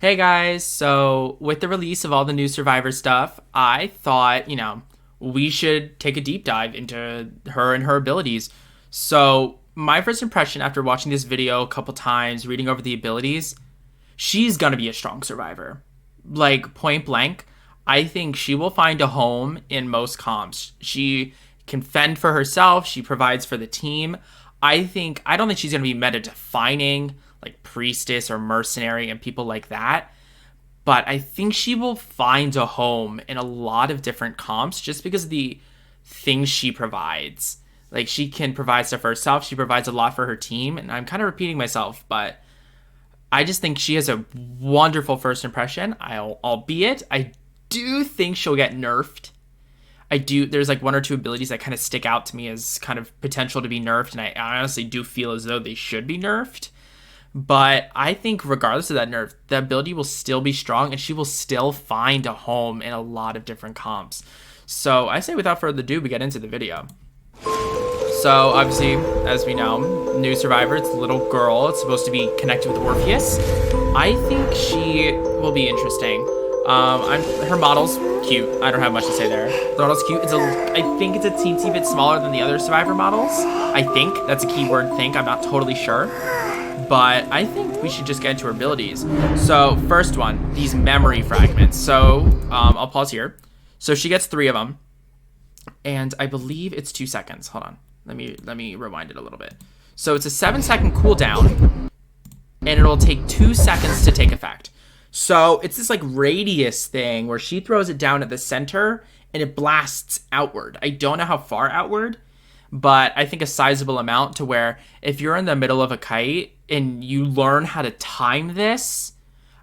Hey guys, so with the release of all the new Survivor stuff, I thought, we should take a deep dive into her and her abilities. So, my first impression after watching this video a couple times, reading over the abilities, she's gonna be a strong survivor. Like, point blank, I think she will find a home in most comps. She can fend for herself, she provides for the team. I don't think she's gonna be meta defining like priestess or mercenary and people like that. But I think she will find a home in a lot of different comps just because of the things she provides. Like she can provide stuff for herself, she provides a lot for her team, and I'm kind of repeating myself, but I just think she has a wonderful first impression. Albeit I do think she'll get nerfed. I do. There's like one or two abilities that kind of stick out to me as kind of potential to be nerfed, and I honestly do feel as though they should be nerfed. But I think regardless of that nerf, the ability will still be strong and she will still find a home in a lot of different comps. So I say without further ado, we get into the video. So obviously, as we know, new survivor, it's a little girl. It's supposed to be connected with Orpheus. I think she will be interesting. Her model's cute. I don't have much to say there. The model's cute. I think it's a teensy bit smaller than the other survivor models. I think that's a key word. Think. I'm not totally sure. But I think we should just get into her abilities. So first one, these memory fragments. So I'll pause here. So she gets 3 of them, and I believe it's 2 seconds. Hold on, let me rewind it a little bit. So it's a 7-second cooldown, and it'll take 2 seconds to take effect. So it's this like radius thing where she throws it down at the center and it blasts outward. I don't know how far outward, but I think a sizable amount to where if you're in the middle of a kite and you learn how to time this,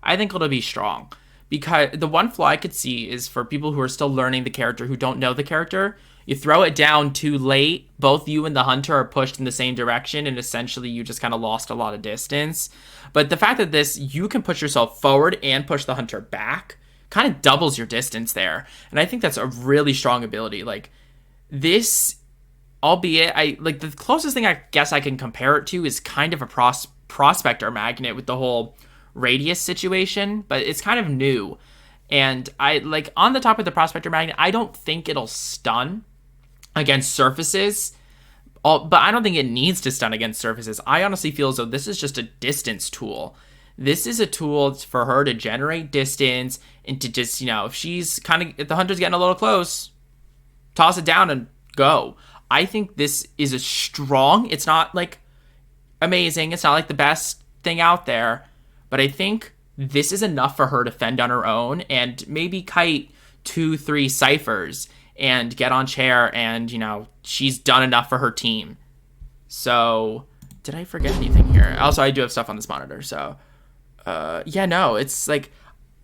I think it'll be strong. Because the one flaw I could see is for people who are still learning the character, who don't know the character, you throw it down too late, both you and the hunter are pushed in the same direction, and essentially you just kind of lost a lot of distance. But the fact that you can push yourself forward and push the hunter back, kind of doubles your distance there. And I think that's a really strong ability. Like, this, albeit, the closest thing I guess I can compare it to is kind of a prospector magnet with the whole radius situation, but it's kind of new. And on the top of the prospector magnet, I don't think it'll stun against surfaces, but I don't think it needs to stun against surfaces. I honestly feel as though this is just a distance tool. This is a tool for her to generate distance and to just, if the hunter's getting a little close, toss it down and go. I think this is it's not like amazing. It's not like the best thing out there, but I think this is enough for her to fend on her own and maybe kite 2-3 ciphers and get on chair, and she's done enough for her team. So did I forget anything here? Also, I do have stuff on this monitor, so no, it's like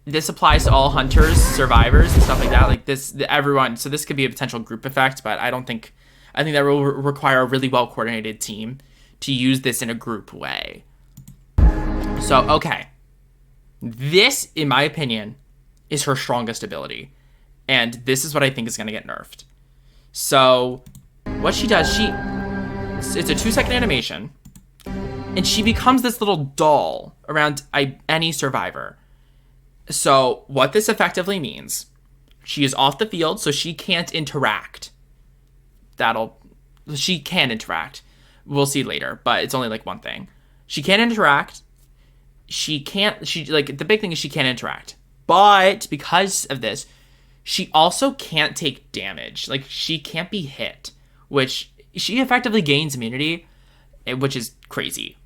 this applies to all hunters, survivors, and stuff like that. Like everyone. So this could be a potential group effect, but I think that will require a really well coordinated team to use this in a group way. So okay, this, in my opinion, is her strongest ability. And this is what I think is going to get nerfed. So what she does, it's a 2-second animation, and she becomes this little doll around any survivor. So what this effectively means, she is off the field, so she can't interact. She can interact. We'll see later, but it's only like one thing. She can't interact. The big thing is she can't interact. But because of this, she also can't take damage. Like, she can't be hit, which she effectively gains immunity, which is crazy.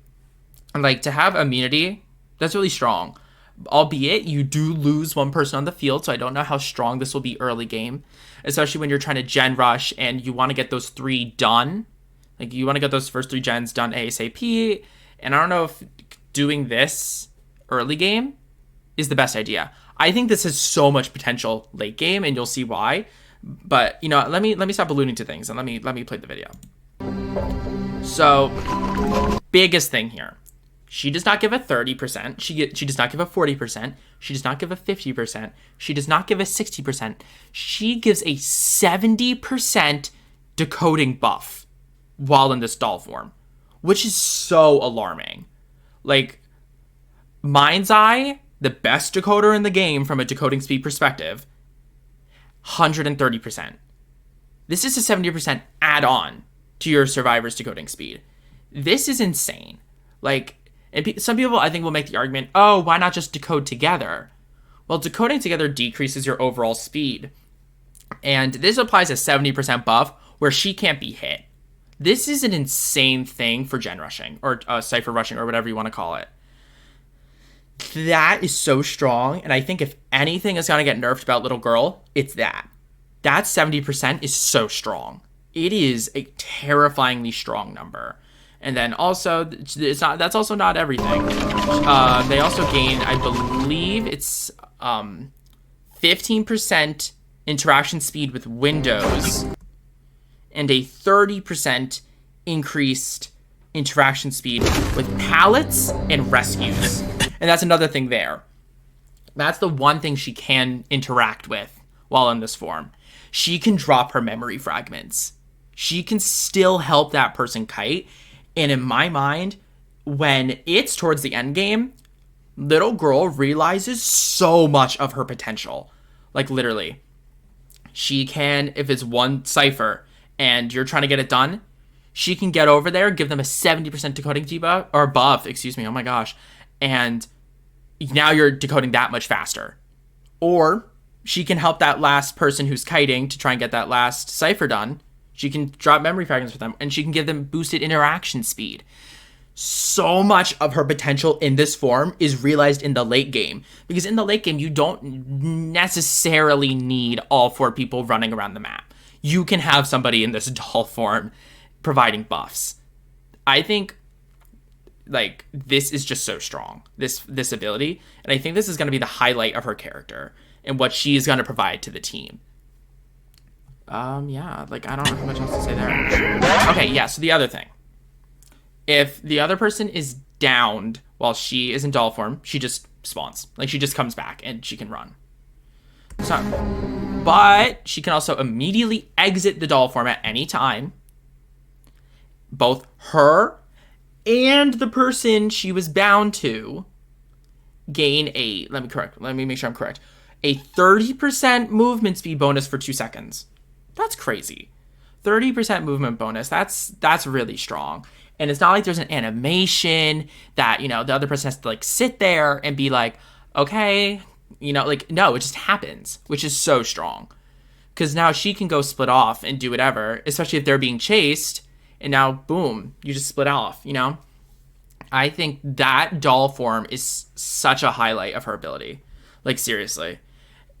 And like, to have immunity, that's really strong. Albeit, you do lose one person on the field, so I don't know how strong this will be early game, especially when you're trying to gen rush and you want to get those 3 done. Like, you want to get those first 3 gens done ASAP, and I don't know if doing this early game is the best idea. I think this has so much potential late game, and you'll see why. But let me stop alluding to things and let me play the video. So, biggest thing here. She does not give a 30%. She does not give a 40%. She does not give a 50%. She does not give a 60%. She gives a 70% decoding buff while in this doll form, which is so alarming. Like, Mind's Eye the best decoder in the game from a decoding speed perspective, 130%. This is a 70% add-on to your survivor's decoding speed. This is insane. Like, and some people I think will make the argument, oh, why not just decode together? Well, decoding together decreases your overall speed. And this applies a 70% buff where she can't be hit. This is an insane thing for gen rushing or cipher rushing or whatever you want to call it. That is so strong. And I think if anything is going to get nerfed about Little Girl, it's that. That 70% is so strong. It is a terrifyingly strong number. And then also, that's also not everything. They also gain, I believe it's 15% interaction speed with windows and a 30% increased interaction speed with pallets and rescues. And that's another thing there. That's the one thing she can interact with while in this form. She can drop her memory fragments. She can still help that person kite. And in my mind, when it's towards the end game, Little Girl realizes so much of her potential. Like, literally. She can, if it's one cipher and you're trying to get it done, she can get over there, give them a 70% decoding debuff, or buff, excuse me, oh my gosh. And now you're decoding that much faster. Or she can help that last person who's kiting to try and get that last cipher done. She can drop memory fragments with them, and she can give them boosted interaction speed. So much of her potential in this form is realized in the late game. Because in the late game, you don't necessarily need all 4 people running around the map. You can have somebody in this doll form providing buffs. I think, like, this is just so strong, this ability. And I think this is going to be the highlight of her character and what she's going to provide to the team. Yeah, like, I don't know how much else to say there. Okay, yeah, so the other thing. If the other person is downed while she is in doll form, she just spawns. Like, she just comes back and she can run. So, but she can also immediately exit the doll form at any time. Both her and the person she was bound to gain a, let me make sure I'm correct, a 30% movement speed bonus for 2 seconds. That's crazy. 30% movement bonus. That's really strong. And it's not like there's an animation that, you know, the other person has to, like, sit there and be like, okay, you know, like, no, it just happens, which is so strong. Because now she can go split off and do whatever, especially if they're being chased, and now, boom, you just split off, you know? I think that doll form is such a highlight of her ability. Like, seriously.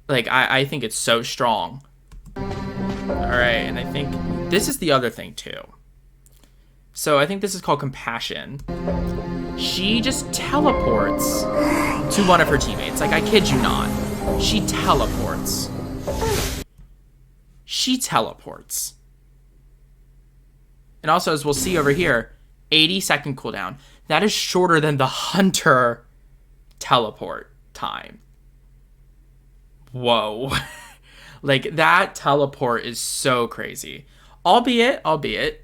Like, I think it's so strong. Alright, and I think this is the other thing, too. So I think this is called Compassion. She just teleports to one of her teammates. Like, I kid you not. She teleports. She teleports. And also, as we'll see over here, 80-second cooldown. That is shorter than the Hunter teleport time. Whoa. Like, that teleport is so crazy. Albeit,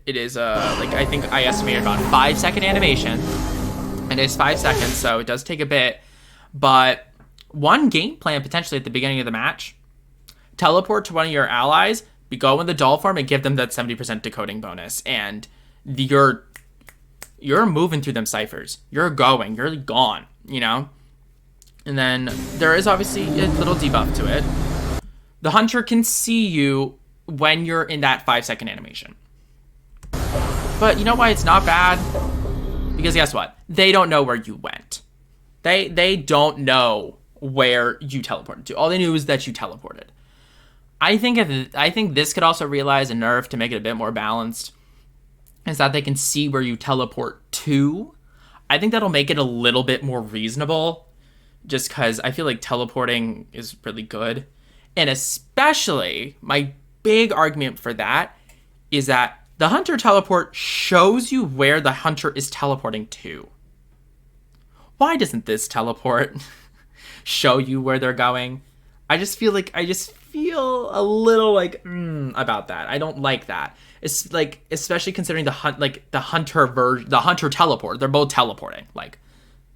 it is, like, I think I estimated about 5-second animation. And it's 5 seconds, so it does take a bit. But one game plan, potentially, at the beginning of the match, teleport to one of your allies, go in the doll form, and give them that 70% decoding bonus. And you're moving through them ciphers. You're gone, you know? And then there is obviously a little debuff to it. The Hunter can see you when you're in that 5-second animation. But you know why it's not bad? Because guess what? They don't know where you went. They don't know where you teleported to. All they knew is that you teleported. I think this could also realize a nerf to make it a bit more balanced, is that they can see where you teleport to. I think that'll make it a little bit more reasonable, just because I feel like teleporting is really good. And especially, my big argument for that is that the Hunter teleport shows you where the Hunter is teleporting to. Why doesn't this teleport show you where they're going? I just feel a little like about that. I don't like that. It's like, especially considering the Hunter teleport. They're both teleporting. Like,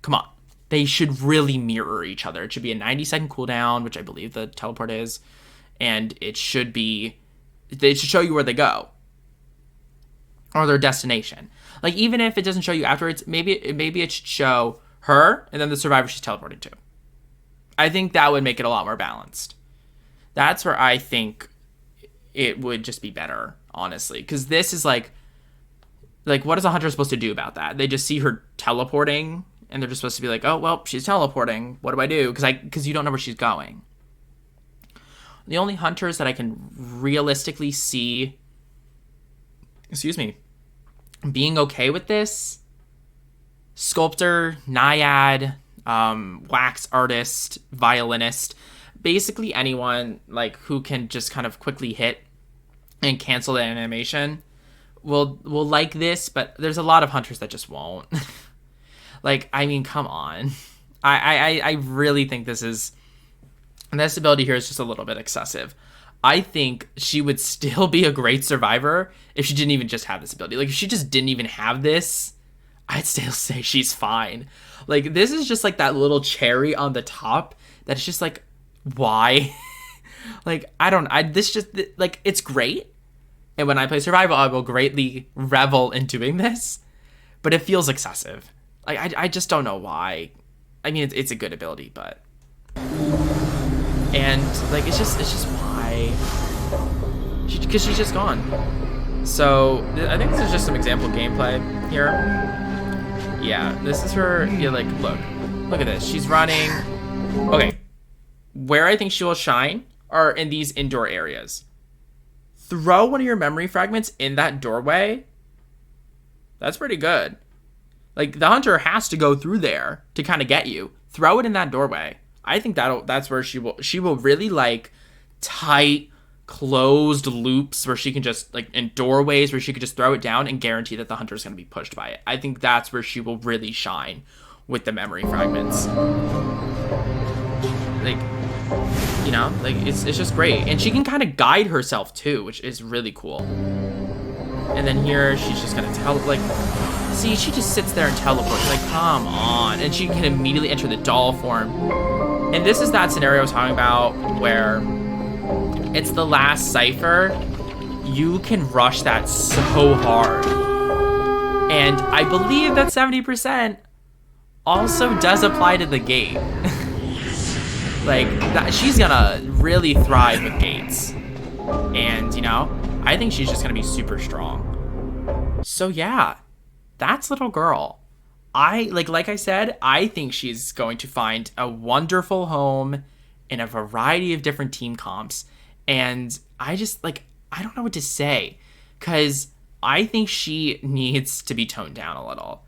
come on. they should really mirror each other. It should be a 90-second cooldown, which I believe the teleport is, and it should show you where they go or their destination. Like, even if it doesn't show you afterwards, maybe it should show her and then the survivor she's teleporting to. I think that would make it a lot more balanced. That's where I think it would just be better, honestly, because this is like what is a hunter supposed to do about that? They just see her teleporting and they're just supposed to be like, oh well, she's teleporting, what do I do? Because you don't know where she's going. The only hunters that I can realistically see, being okay with this: sculptor, naiad, wax artist, violinist, basically anyone like who can just kind of quickly hit and cancel the animation will like this, but there's a lot of hunters that just won't. Like, I mean, come on. I really think this ability here is just a little bit excessive. I think she would still be a great survivor if she didn't even just have this ability. Like, if she just didn't even have this, I'd still say she's fine. Like, this is just like that little cherry on the top that's just like, why? Like, it's great. And when I play survival, I will greatly revel in doing this, but it feels excessive. Like, I just don't know why. I mean, it's a good ability, but, and like, it's just why? Because she's just gone. So I think this is just some example gameplay here. Yeah, this is her. Yeah, like, look at this. She's running. Okay, where I think she will shine are in these indoor areas. Throw one of your memory fragments in that doorway. That's pretty good. Like, the hunter has to go through there to kind of get you. Throw it in that doorway. I think that's where she will really like tight, closed loops where she can just, like, in doorways where she could just throw it down and guarantee that the hunter is going to be pushed by it. I think that's where she will really shine with the memory fragments. Like, you know, like, it's just great. And she can kind of guide herself too, which is really cool. And then here, she's just gonna see, she just sits there and teleports. Like, come on. And she can immediately enter the doll form. And this is that scenario I was talking about where it's the last cipher. You can rush that so hard. And I believe that 70% also does apply to the gate. Like, she's gonna really thrive with gates. And, you know, I think she's just gonna be super strong. So yeah, that's little girl. Like I said, I think she's going to find a wonderful home in a variety of different team comps. And I just, like, I don't know what to say, because I think she needs to be toned down a little.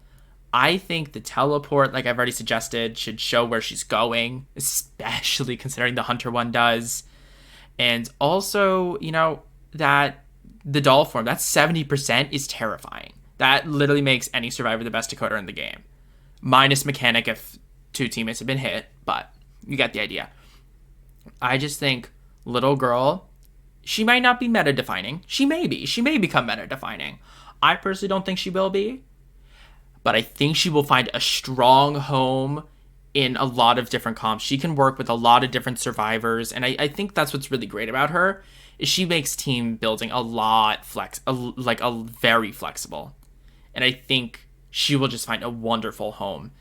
I think the teleport, like I've already suggested, should show where she's going, especially considering the hunter one does. And also, you know, that the doll form, that 70% is terrifying. That literally makes any survivor the best decoder in the game. Minus mechanic if two teammates have been hit, but you get the idea. I just think little girl, she might not be meta defining. She may be. She may become meta defining. I personally don't think she will be. But I think she will find a strong home in a lot of different comps. She can work with a lot of different survivors. And I think that's what's really great about her, is she makes team building very flexible. And I think she will just find a wonderful home.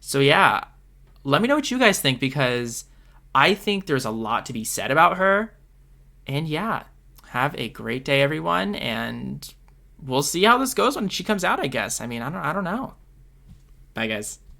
So yeah, let me know what you guys think, because I think there's a lot to be said about her. And yeah, have a great day, everyone. And we'll see how this goes when she comes out, I guess. I mean, I don't know. Bye, guys.